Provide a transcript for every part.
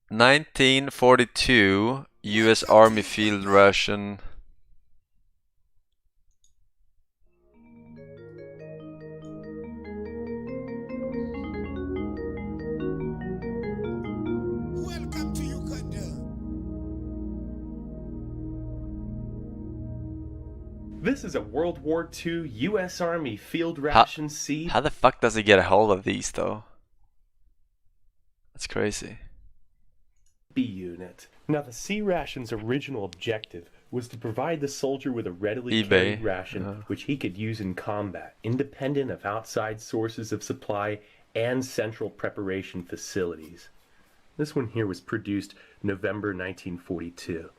1942 U.S. Army field ration. Welcome to Uganda. This is a World War II U.S. Army field ration C. How the fuck does he get a hold of these though? That's crazy. B unit. Now the C-Rations' original objective was to provide the soldier with a readily carried ration which he could use in combat, independent of outside sources of supply and central preparation facilities. This one here was produced November 1942,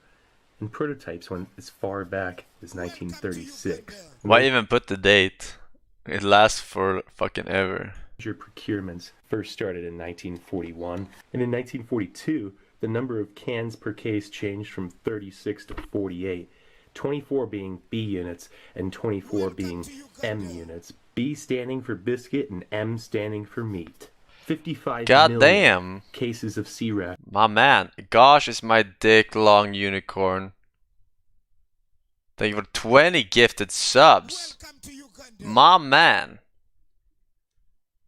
and prototypes went as far back as 1936. Why even put the date? It lasts for fucking ever. Major procurements first started in 1941, and in 1942 the number of cans per case changed from 36 to 48, 24 being B units and 24 being M units. B standing for biscuit and M standing for meat. 55 million cases of C-Ration. My man, gosh is my dick long unicorn. Thank you for 20 gifted subs. My man.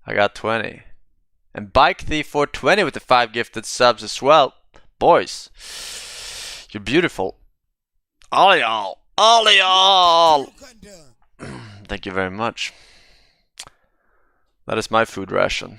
I got 20. And Bike Thief 420 with the 5 gifted subs as well. Boys, you're beautiful. All y'all. All y'all. Thank you very much. That is my food ration.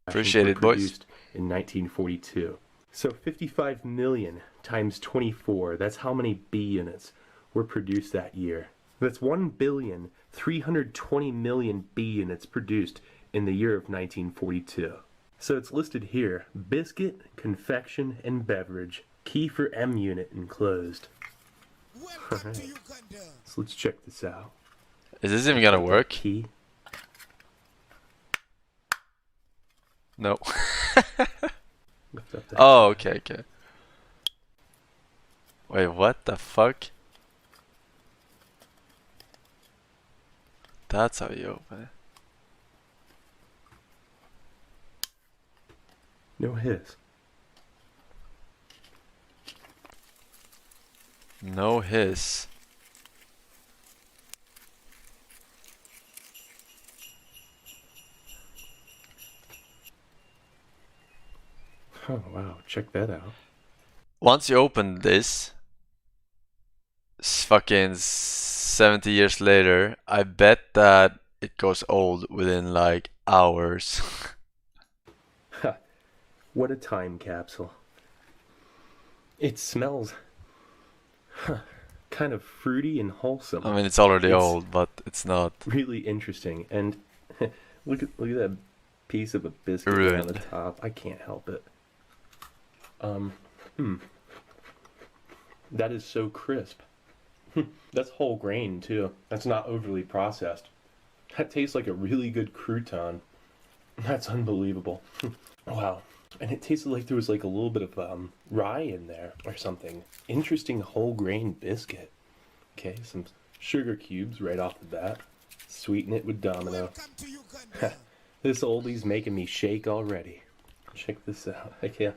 Appreciate it, boys. In 1942. So 55 million times 24, that's how many B units were produced that year. That's 1,320,000,000 B units produced in the year of 1942. So it's listed here: biscuit, confection, and beverage. Key for M unit enclosed. Alright, so let's check this out. Is this even gonna work? Key. No. Oh, okay, okay. Wait, what the fuck? That's how you open it. No hiss. No hiss. Oh wow, check that out. Once you open this, fucking 70 years later, I bet that it goes old within like hours. What a time capsule. It smells kind of fruity and wholesome. I mean, it's already old, but it's not. Really interesting. And look at that piece of a biscuit on the top. I can't help it. That is so crisp. That's whole grain too. That's not overly processed. That tastes like a really good crouton. That's unbelievable. Wow. And it tasted like there was like a little bit of rye in there or something. Interesting whole grain biscuit. Okay, some sugar cubes right off the bat. Sweeten it with Domino. This oldie's making me shake already. Check this out. Okay,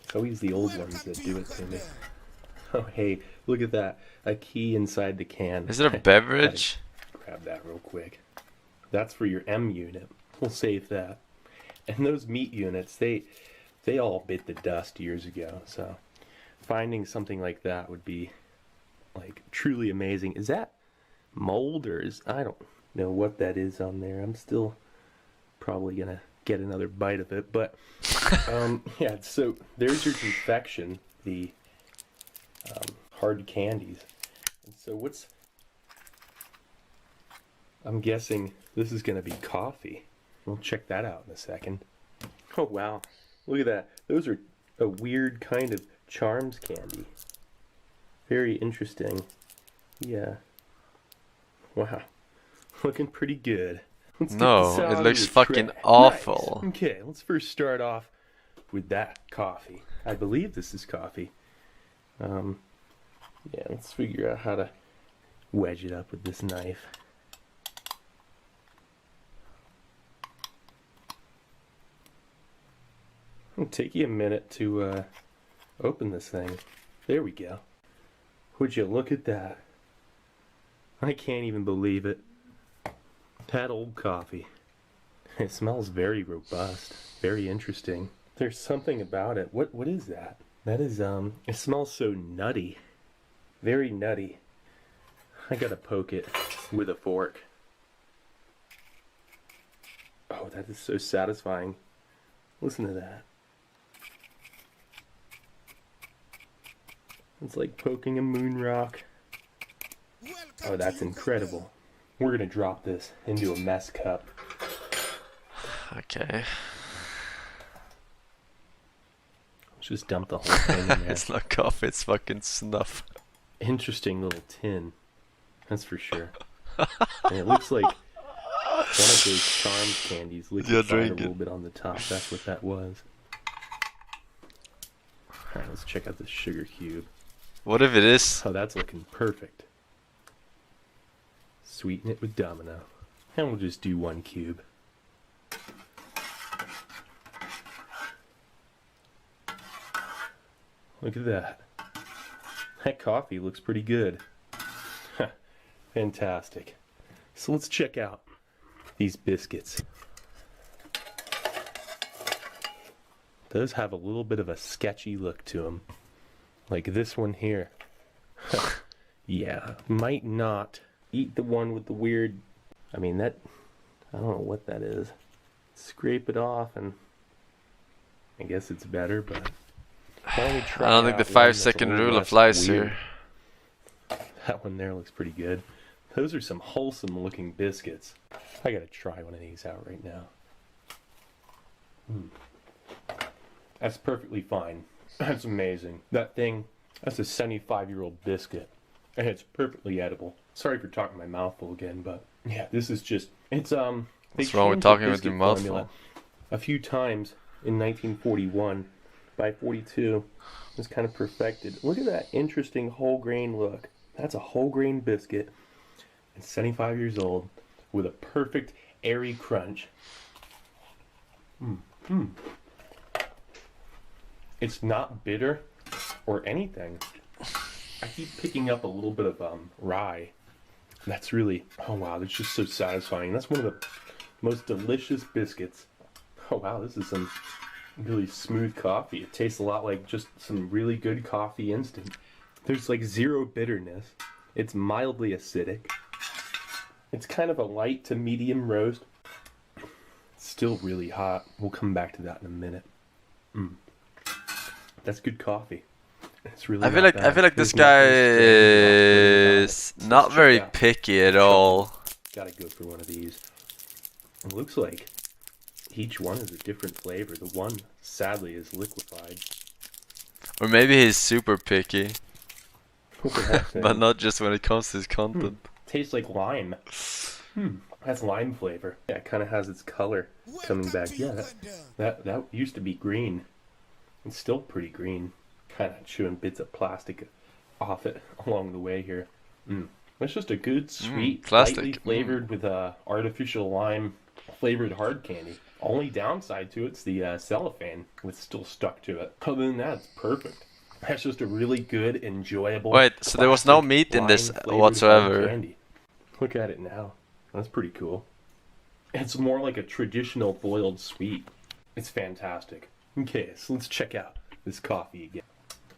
it's always the old ones that do it to me. Oh hey, look at that. A key inside the can. Is it a beverage? Grab that real quick. That's for your M unit. We'll save that. And those meat units, they all bit the dust years ago. So finding something like that would be like truly amazing. Is that mold or is, I don't know what that is on there. I'm still probably gonna get another bite of it. But yeah, so there's your confection, the hard candies. And so I'm guessing this is gonna be coffee. We'll check that out in a second. Oh wow, look at that. Those are a weird kind of charms candy. Very interesting. Yeah. Wow. Looking pretty good. No, it looks fucking awful. Nice. Okay, let's first start off with that coffee. I believe this is coffee. Yeah, let's figure out how to wedge it up with this knife. It'll take you a minute to open this thing. There we go. Would you look at that? I can't even believe it. That old coffee. It smells very robust, very interesting. There's something about it. What is that? That is it smells so nutty. Very nutty. I gotta poke it with a fork. Oh, that is so satisfying. Listen to that. It's like poking a moon rock. Oh, that's incredible. We're gonna drop this into a mess cup. Okay. Let's just dump the whole thing in there. It's not coffee, it's fucking snuff. Interesting little tin. That's for sure. And it looks like one of those charm candies liquefied a little bit on the top. That's what that was. Alright, let's check out this sugar cube. What if it is? Oh, that's looking perfect. Sweeten it with Domino. And we'll just do 1 cube. Look at that. That coffee looks pretty good. Fantastic. So let's check out these biscuits. Those have a little bit of a sketchy look to them. Like this one here. Yeah, might not eat the one with the weird... I mean, that... I don't know what that is. Scrape it off and... I guess it's better, but... I don't think the 5-second rule applies here. That one there looks pretty good. Those are some wholesome looking biscuits. I gotta try one of these out right now. That's perfectly fine. That's amazing. That thing, that's a 75-year-old biscuit. And it's perfectly edible. Sorry for talking my mouth full again, but yeah, this is just, it's, what's wrong with talking with your mouth full? A few times in 1941. By 42, it was kind of perfected. Look at that interesting whole grain look. That's a whole grain biscuit. It's 75 years old with a perfect airy crunch. It's not bitter or anything. I keep picking up a little bit of rye. That's really, oh wow, that's just so satisfying. That's one of the most delicious biscuits. Oh wow, this is some really smooth coffee. It tastes a lot like just some really good coffee instant. There's like zero bitterness. It's mildly acidic. It's kind of a light to medium roast. It's still really hot. We'll come back to that in a minute. That's good coffee. It's really I feel like this guy is not very picky at all. Gotta go for one of these. It looks like each one is a different flavor. The one, sadly, is liquefied. Or maybe he's super picky. But not just when it comes to his content. Tastes like lime. That's lime flavor. Yeah, it kind of has its color coming back. Yeah, that used to be green. It's still pretty green. Kind of chewing bits of plastic off it along the way here. It's just a good, sweet, lightly flavored with artificial lime flavored hard candy. Only downside to it's the cellophane was still stuck to it. Other than that, it's perfect. That's just a really good, enjoyable... Wait, so there was no meat in this whatsoever? Candy. Look at it now. That's pretty cool. It's more like a traditional boiled sweet. It's fantastic. Okay, so let's check out this coffee again.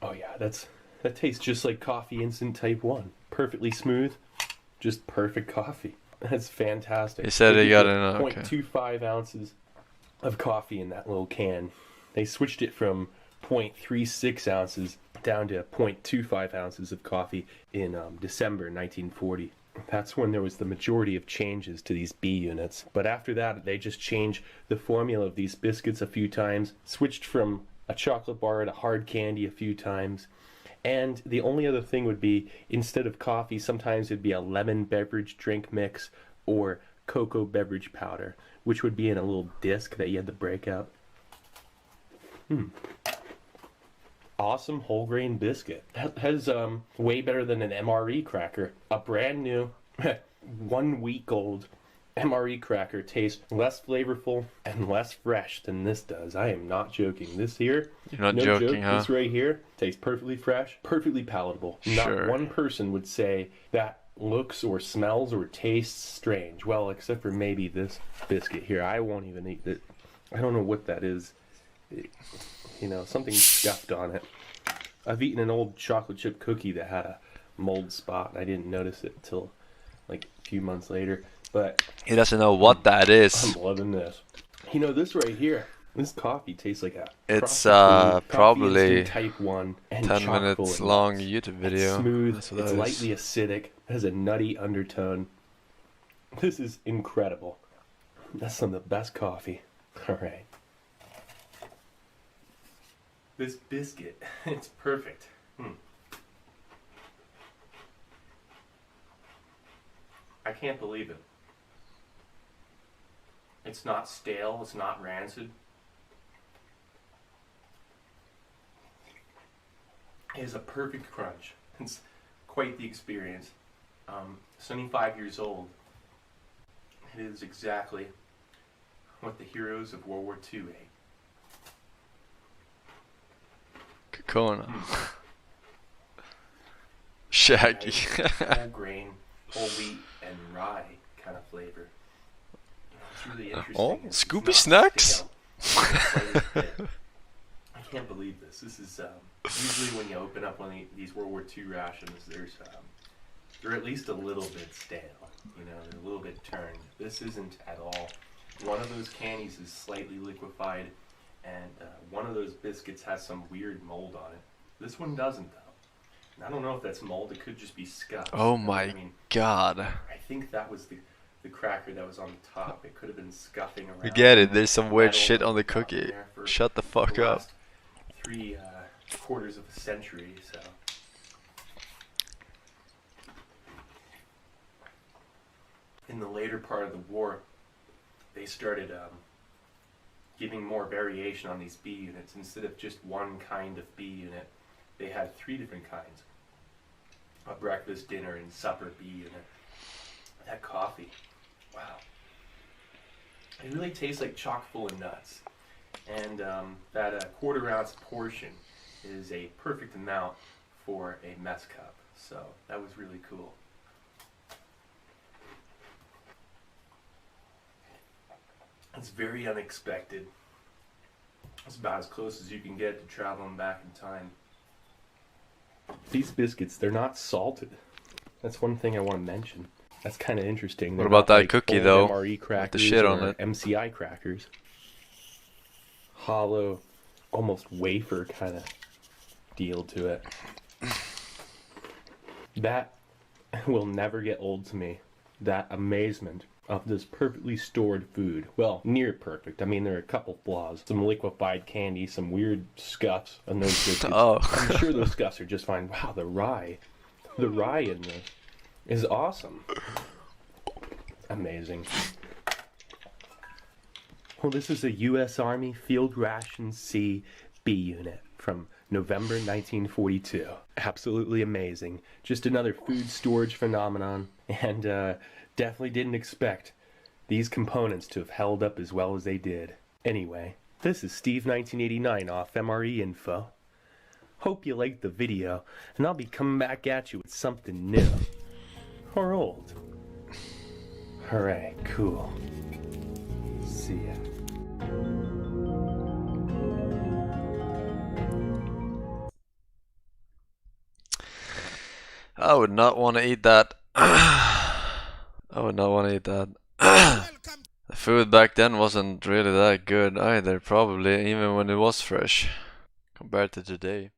Oh yeah, that tastes just like coffee instant type 1. Perfectly smooth, just perfect coffee. That's fantastic. He said he got in 0.25 ounces of coffee in that little can. They switched it from 0.36 ounces down to 0.25 ounces of coffee in December 1940. That's when there was the majority of changes to these B units. But after that, they just changed the formula of these biscuits a few times, switched from a chocolate bar to hard candy a few times. And the only other thing would be, instead of coffee, sometimes it'd be a lemon beverage drink mix or cocoa beverage powder, which would be in a little disc that you had to break out. Awesome whole grain biscuit. That has way better than an MRE cracker. A brand new, 1 week old MRE cracker tastes less flavorful and less fresh than this does. I am not joking. This here, You're not no joking, joke, huh? this right here tastes perfectly fresh, perfectly palatable. Sure. Not one person would say that looks or smells or tastes strange. Well, except for maybe this biscuit here. I won't even eat it. I don't know what that is. You know, something scuffed on it. I've eaten an old chocolate chip cookie that had a mold spot. I didn't notice it till like a few months later. But He doesn't know what that is. I'm loving this. You know, this right here, this coffee tastes like a It's prostitute. probably Coffee Type 1 and 10 chock full minutes of long nuts. YouTube It's video. smooth, That's what it's that is. lightly acidic, has a nutty undertone. This is incredible. That's some of the best coffee. Alright. This biscuit, it's perfect. I can't believe it. It's not stale, it's not rancid. It is a perfect crunch. It's quite the experience. 75 years old. It is exactly what the heroes of World War II ate. Kokona. Shaggy. Whole grain, whole wheat, and rye kind of flavor. You know, it's really interesting. Oh, It's Scoopy not snacks? stale. It's the slightest bit. I can't believe this. This is usually when you open up one of these World War II rations, they're at least a little bit stale. You know, they're a little bit turned. This isn't at all. One of those candies is slightly liquefied, and one of those biscuits has some weird mold on it. This one doesn't, though. And I don't know if that's mold. It could just be scuffs. Oh my god. I think that was the cracker that was on the top. It could have been scuffing around. We get it, there's some weird metal shit on the that got in cookie. there for Shut the fuck the up. last 3/4 of a century, so. In the later part of the war, they started giving more variation on these B units. Instead of just one kind of B unit, they had 3 different kinds. A breakfast, dinner, and supper B unit. That coffee, wow. It really tastes like chock full of nuts. And that 1/4 ounce portion is a perfect amount for a mess cup. So that was really cool. It's very unexpected. It's about as close as you can get to traveling back in time. These biscuits, they're not salted. That's one thing I want to mention. That's kind of interesting. What They're about not that like cookie, old though, MRE with the crackers shit on or it? MCI crackers. Hollow, almost wafer kind of deal to it. That will never get old to me. That amazement of this perfectly stored food. Well, near perfect. I mean, there are a couple flaws. Some liquefied candy, some weird scuffs, and those biscuits. Oh. I'm sure those scuffs are just fine. Wow, the rye in this is awesome. Amazing. Well, this is a U.S. Army Field Ration C B unit from November 1942. Absolutely amazing. Just another food storage phenomenon, and definitely didn't expect these components to have held up as well as they did. Anyway, this is Steve1989 off MRE Info. Hope you liked the video, and I'll be coming back at you with something new. Or old. Alright, cool. See ya. I would not want to eat that. I would not want to eat that. The food back then wasn't really that good either, probably, even when it was fresh, compared to today.